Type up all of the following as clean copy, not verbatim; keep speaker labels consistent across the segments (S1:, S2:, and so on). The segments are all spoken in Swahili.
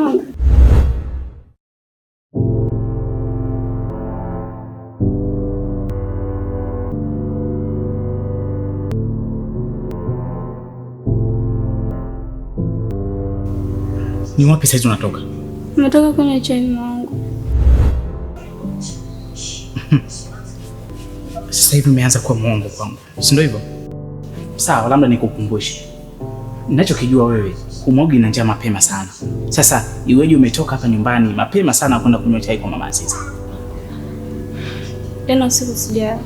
S1: wangu.
S2: Ni wapi sasa unatoka?
S1: Nimetoka kwenye chai wangu.
S2: Sasa hivi umeanza kuwa mwongo kwangu, si ndio hivyo? Sawa, labda nikukumbushe. Ninachokijua wewe, umogi na njaa mapema sana. Sasa iweje umetoka hapa nyumbani mapema sana kwenda kunywa chai kwa mama Aziza?
S1: Jana usiku sijala.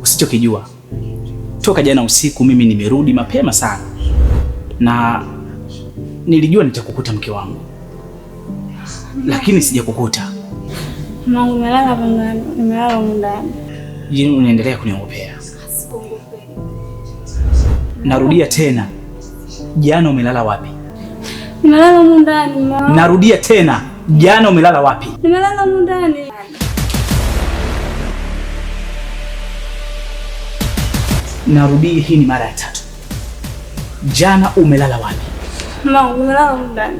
S2: Usichokijua, toka jana usiku mimi nimerudi mapema sana. Na nilijua nitakukuta mke wangu. Lakini sijakukuta.
S1: Mama, nimelala hapa ndani, nimelala ndani.
S2: Je, unaendelea kuniogopea? Narudia tena. Jana umelala wapi?
S1: Nimelala ndani mama.
S2: Narudia tena. Jana umelala wapi?
S1: Nimelala ndani.
S2: Narudia, hii ni mara ya 3. Jana umelala wapi?
S1: Mama, nimelala ndani.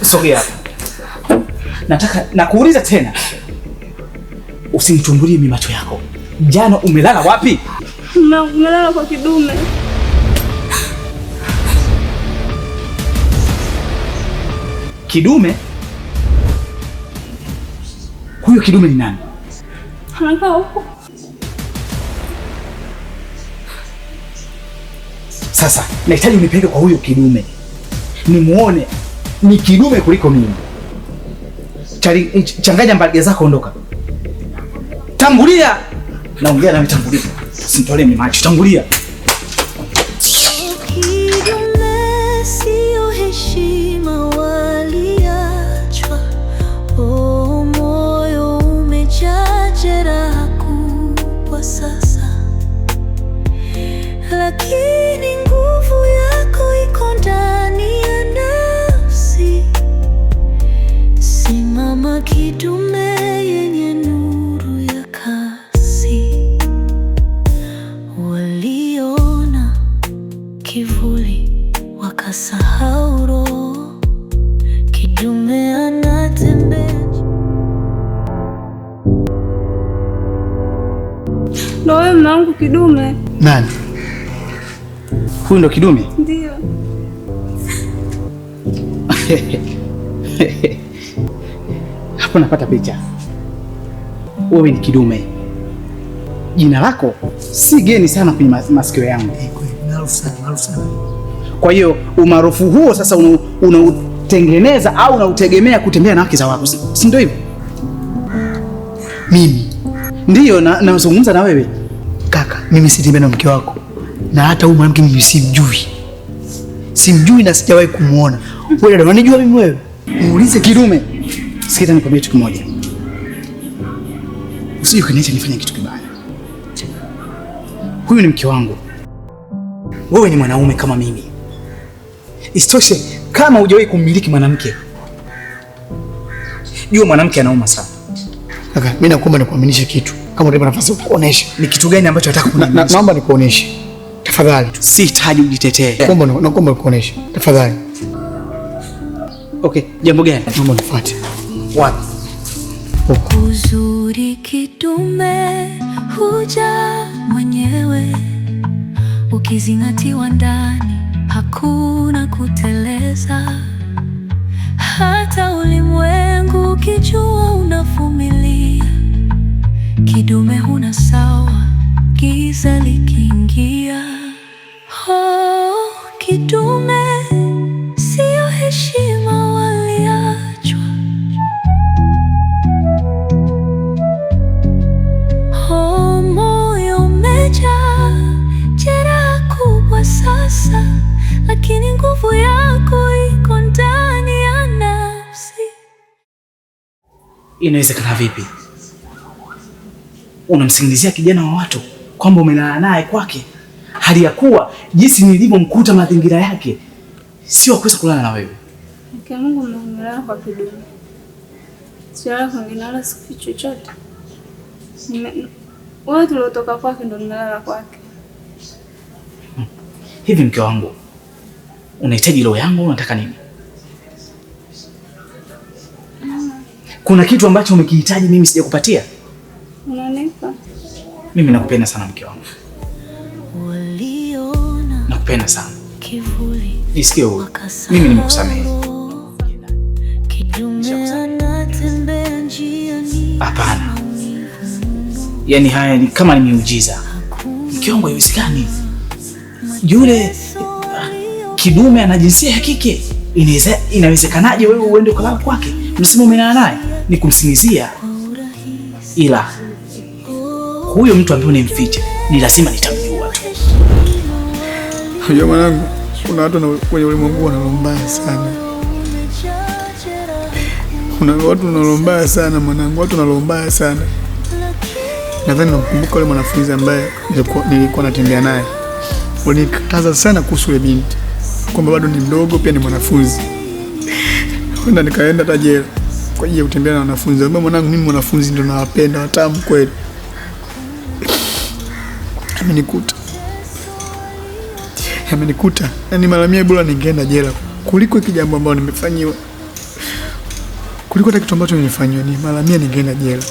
S2: Sogea hapa. Nataka nakuuliza tena. Usinichungulie mimi macho yako. Jana umelala wapi?
S1: Mama, nimelala kwa Kidume.
S2: Kidume? Huyo Kidume ni nani?
S1: Anakaa huko.
S2: Sasa nahitaji unipeleke kwa huyo Kidume, nimuone ni Kidume kuliko mimi. Changanya mbaga zako, ondoka. Tangulia. Naongea na tangulia. Usinitolee mimi macho, tangulia.
S3: Kidume sio heshima waliachwa. Oh, moyo umejaa jeraha kubwa sasa. Lakini nguvu yako iko ndani ya nafsi. Simama Kidume yenye nuru ya kasi. Waliona kivuli wakasahau roho. Kidume anatembea.
S1: Ndio wewe mama wangu Kidume.
S2: Nani? Huyu ndo Kidume?
S1: Ndio.
S2: Hapo napata picha. Wewe ni Kidume. Jina lako si geni sana kwenye masikio yangu. Maarufu sana. Kwa hiyo umaarufu huo sasa unautengeneza au unautegemea kutembea na wake za watu, si ndio hivyo?
S4: Mimi
S2: ndiyo nazungumza na wewe.
S4: Kaka, mimi sitembea na mke wako. Na hata huyu mwanamke mimi simjui na sijawahi kumuona. Wewe ndio unanijua mimi wewe?
S2: Muulize Kidume. Sikiza nikwambie kitu kimoja. Usije kaniacha nifanye kitu kibaya. Huyu ni mke wangu. Wewe ni mwanaume kama mimi. Isitoshe, kama hujawahi kumiliki mwanamke, jua mwanamke anauma sana.
S4: Kaka, mimi nakuomba nikuaminishe kitu. Kama unataka nafasi kuonesha.
S2: Ni kitu gani ambacho nataka kuniaminisha?
S4: Naomba nikuoneshe. Tafadhali.
S2: Sihitaji ujitetee.
S4: Naomba nikuoneshe. Tafadhali.
S2: Okay, jambo gani?
S4: Naomba nifuate.
S2: Wapi?
S3: Uzuri Kidume huja mwenyewe. Ukizingatiwa ndani hakuna kuteleza. Hata ulimwengu ukijua unavumilia. Kidume huna sawa giza likiingia. Oh, Kidume sio heshima waliachwa. Oh, moyo umejaa jeraha kubwa sasa. Lakini nguvu yako iko ndani ya nafsi.
S2: Inawezekana vipi? Unamsingizia kijana wa watu kwamba umelala naye kwake, hali ya kuwa jinsi nilivyomkuta mazingira yake sio kuweza kulala na wewe.
S1: Mke Mungu mmelala kwa Kidume. Sio kwingine wala siku chochote. Wewe tuliotoka kwake ndo nimelala kwake.
S2: Hivi mke wangu, unahitaji roho yangu, unataka nini? Kuna kitu ambacho umekihitaji mimi sijakupatia?
S1: Unanipa?
S2: Mimi nakupenda sana mke wangu. Nakupenda sana. Nisikie wewe. Mimi nimekusamehe. Hapana. Yaani haya ni kama ni miujiza. Mke wangu haiwezekani. Yule kidume ana jinsia ya kike. Inawezekanaje wewe uende kulala kwake? Msimu umelala naye ni kumsingizia. Ila huyo mtu ambaye unamficha ni lazima nitamjua.
S4: Unajua mwanangu, kuna watu kwenye ulimwengu wanalombaya sana. Kuna watu wanalombaya sana mwanangu, watu wanalombaya sana. Nadhani nakumbuka yule mwanafunzi ambaye nilikuwa natembea naye. Walikataza sana kuhusu yule binti, kwamba bado ni mdogo, pia ni mwanafunzi. Kwenda nikaenda hata jela kwa ajili ya kutembea na wanafunzi. Mbona mwanangu, mimi mwanafunzi ndio nawapenda, watamu kweli. Amenikuta. Yaani mara mia bora ningeenda jela kuliko hiki jambo ambalo nimefanyiwa. Kuliko hata kitu ambacho nimefanywa, ni mara mia ningeenda jela.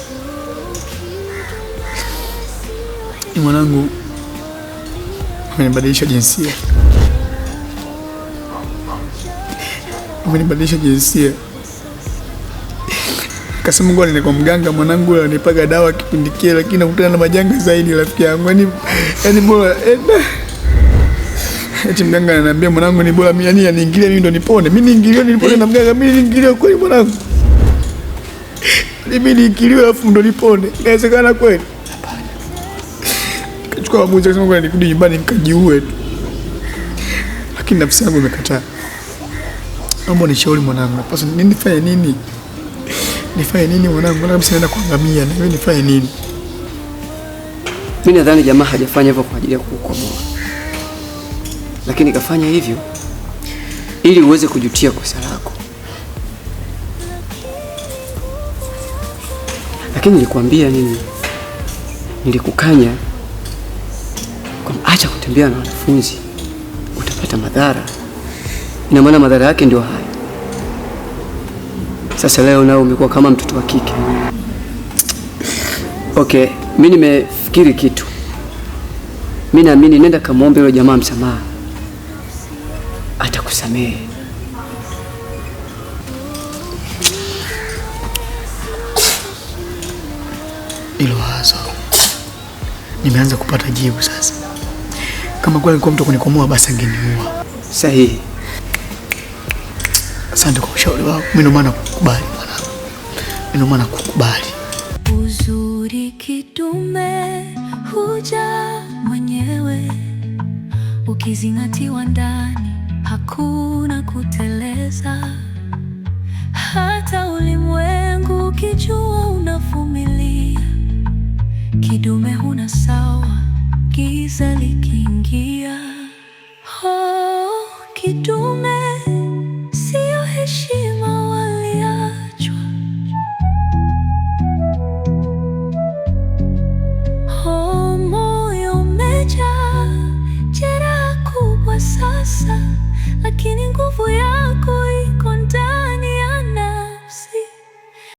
S4: Ni mwanangu amenibadilisha jinsia. Amenibadilisha jinsia. Kasema Mungu ni kwa mganga, mwanangu ananipaga dawa kipindi kile, lakini nakutana na majanga zaidi rafiki yangu. Yaani bora eti mganga ananiambia mwanangu ni bora mimi niingilie mimi ndo nipone. Mimi niingilie nipone na mganga, mimi niingilie kweli mwanangu? Mimi niingilie afu ndo nipone. Inawezekana kweli? Hapana. Kachukua maamuzi akasema ngoja nikirudi nyumbani nikajiue tu. Lakini nafsi yangu imekataa. Naomba nishauri mwanangu, napaswa nifanye nini? Nifanye nini mwanangu? Mbona kabisa naenda kuangamia, na wewe nifanye nini?
S5: Mimi nadhani jamaa hajafanya hivyo kwa ajili ya kukukomoa. Lakini kafanya hivyo ili uweze kujutia kosa lako. Lakini nilikwambia nini? Nilikukanya kwamba acha kutembea na wanafunzi, utapata madhara. Ina maana madhara yake ndio haya. Sasa leo nao umekuwa kama mtoto wa kike. Okay, mimi nimefikiri kitu. Mimi naamini nenda kamwombe yule jamaa msamaha. Atakusamehe.
S4: Ilo wazo nimeanza kupata jibu sasa. Kama kweli alikuwa mtu kunikomoa, basi angeniua.
S5: Sahihi.
S4: Asante kwa ushauri wako. Mimi ndo maana kukubali mwanangu. Mimi ndo maana kukubali.
S3: Uzuri kidume huja mwenyewe, ukizingatiwa ndani hakuna kuteleza. Hata ulimwengu ukijua unavumilia, kidume huna sawa giza likiingia. Oh, kidume sio heshima, waliachwa. Oh, moyo umejaa jeraha kubwa sasa, lakini nguvu ya